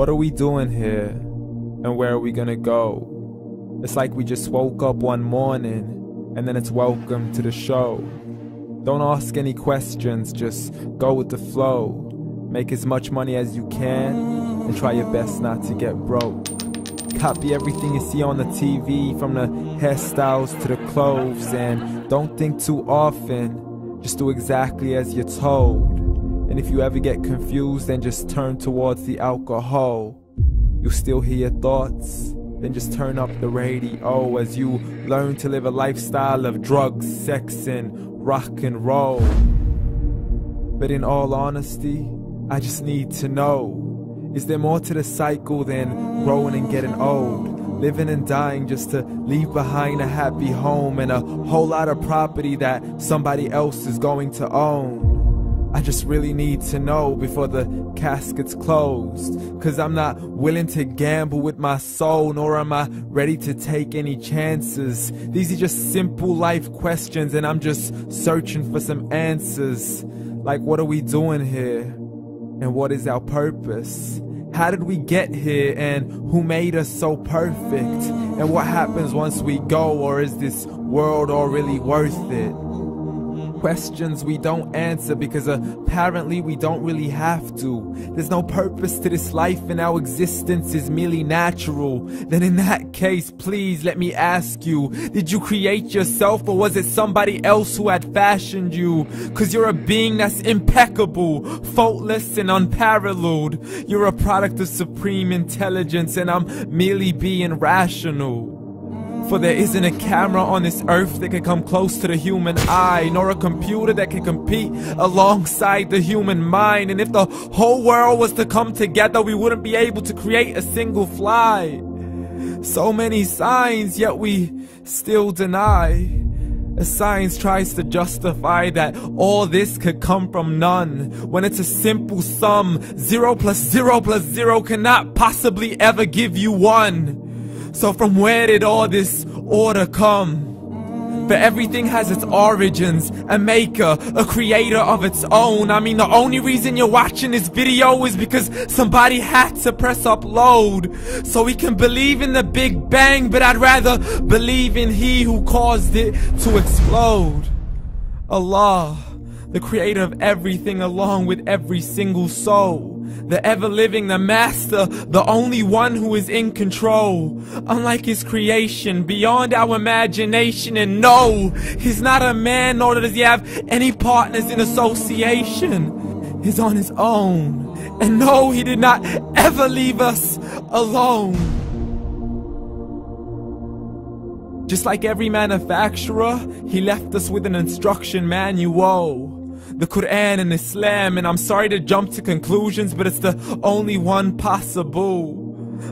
What are we doing here? And where are we gonna go? It's like we just woke up one morning and then it's welcome to the show. Don't ask any questions, just go with the flow. Make as much money as you can and try your best not to get broke. Copy everything you see on the TV, from the hairstyles to the clothes, and don't think too often, just do exactly as you're told. And if you ever get confused, then just turn towards the alcohol. You still hear your thoughts? Then just turn up the radio as you learn to live a lifestyle of drugs, sex, and rock and roll. But in all honesty, I just need to know, is there more to the cycle than growing and getting old? Living and dying just to leave behind a happy home and a whole lot of property that somebody else is going to own. I just really need to know before the casket's closed, 'cause I'm not willing to gamble with my soul, nor am I ready to take any chances. These are just simple life questions and I'm just searching for some answers. Like, what are we doing here? And what is our purpose? How did we get here, and who made us so perfect? And what happens once we go, or is this world all really worth it? Questions we don't answer because apparently we don't really have to. There's no purpose to this life and our existence is merely natural. Then in that case, please let me ask you, did you create yourself, or was it somebody else who had fashioned you? 'Cause you're a being that's impeccable, faultless and unparalleled. You're a product of supreme intelligence and I'm merely being rational. For there isn't a camera on this earth that can come close to the human eye, nor a computer that can compete alongside the human mind. And if the whole world was to come together, we wouldn't be able to create a single fly. So many signs, yet we still deny. As science tries to justify that all this could come from none, when it's a simple sum. 0 plus 0 plus 0 cannot possibly ever give you 1. So from where did all this order come? For everything has its origins, a maker, a creator of its own. I mean, the only reason you're watching this video is because somebody had to press upload. So we can believe in the Big Bang, but I'd rather believe in He who caused it to explode. Allah, the creator of everything along with every single soul. The ever-living, the master, the only one who is in control. Unlike his creation, beyond our imagination. And no, he's not a man, nor does he have any partners in association. He's on his own. And no, he did not ever leave us alone. Just like every manufacturer, he left us with an instruction manual. The Quran and Islam, and I'm sorry to jump to conclusions, but it's the only one possible.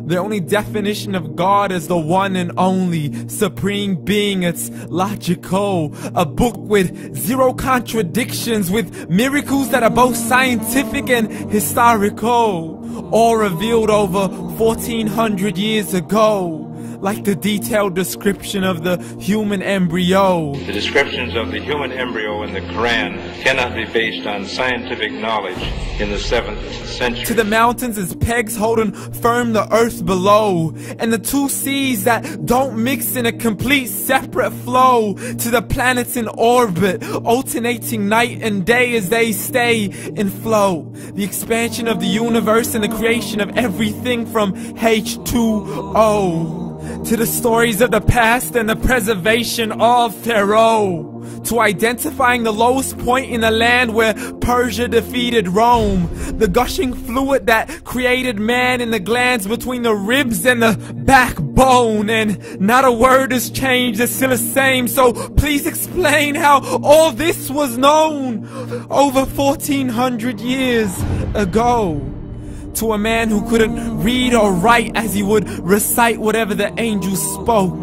The only definition of God is the one and only supreme being. It's logical, a book with 0 contradictions, with miracles that are both scientific and historical, all revealed over 1400 years ago. Like the detailed description of the human embryo. The descriptions of the human embryo in the Quran cannot be based on scientific knowledge in the 7th century. To the mountains as pegs holding firm the earth below, and the 2 seas that don't mix in a complete separate flow. To the planets in orbit, alternating night and day as they stay in flow. The expansion of the universe and the creation of everything from H2O. To the stories of the past and the preservation of Pharaoh. To identifying the lowest point in the land where Persia defeated Rome. The gushing fluid that created man in the glands between the ribs and the backbone. And not a word has changed, it's still the same. So please explain how all this was known over 1400 years ago. To a man who couldn't read or write, as he would recite whatever the angels spoke.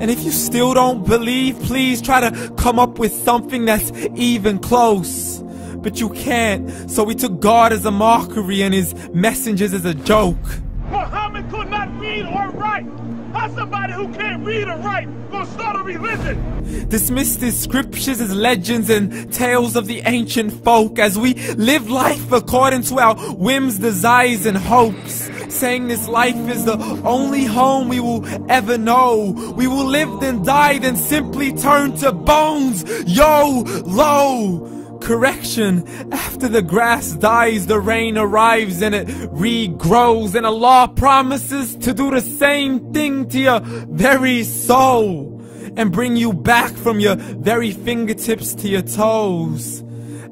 And if you still don't believe, please try to come up with something that's even close. But you can't, so we took God as a mockery and his messengers as a joke. Muhammad could not read or write. How's somebody who can't read or write gonna start a religion? Dismissed his scriptures as legends and tales of the ancient folk, as we live life according to our whims, desires, and hopes. saying this life is the only home we will ever know. We will live then die, then simply turn to bones. YOLO! Correction, after the grass dies, the rain arrives and it regrows, and Allah promises to do the same thing to your very soul and bring you back from your very fingertips to your toes,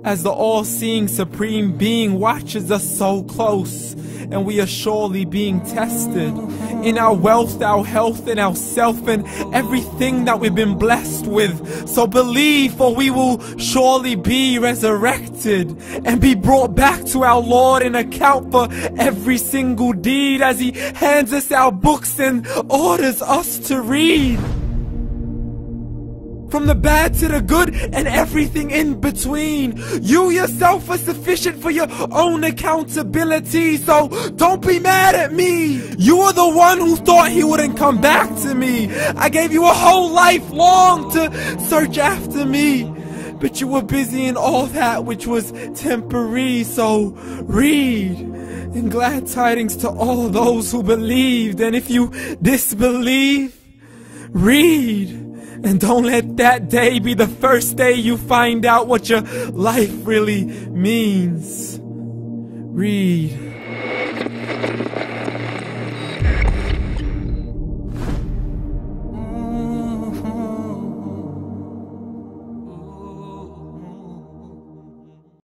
as the all-seeing supreme being watches us so close, and we are surely being tested in our wealth, our health, and our self, and everything that we've been blessed with. So believe, for we will surely be resurrected and be brought back to our Lord and account for every single deed, as He hands us our books and orders us to read. From the bad to the good and everything in between. You yourself are sufficient for your own accountability, so don't be mad at me. You are the one who thought He wouldn't come back to me. I gave you a whole life long to search after me, but you were busy in all that which was temporary. So read, and glad tidings to all those who believed. And if you disbelieve, read. And don't let that day be the first day you find out what your life really means. Read.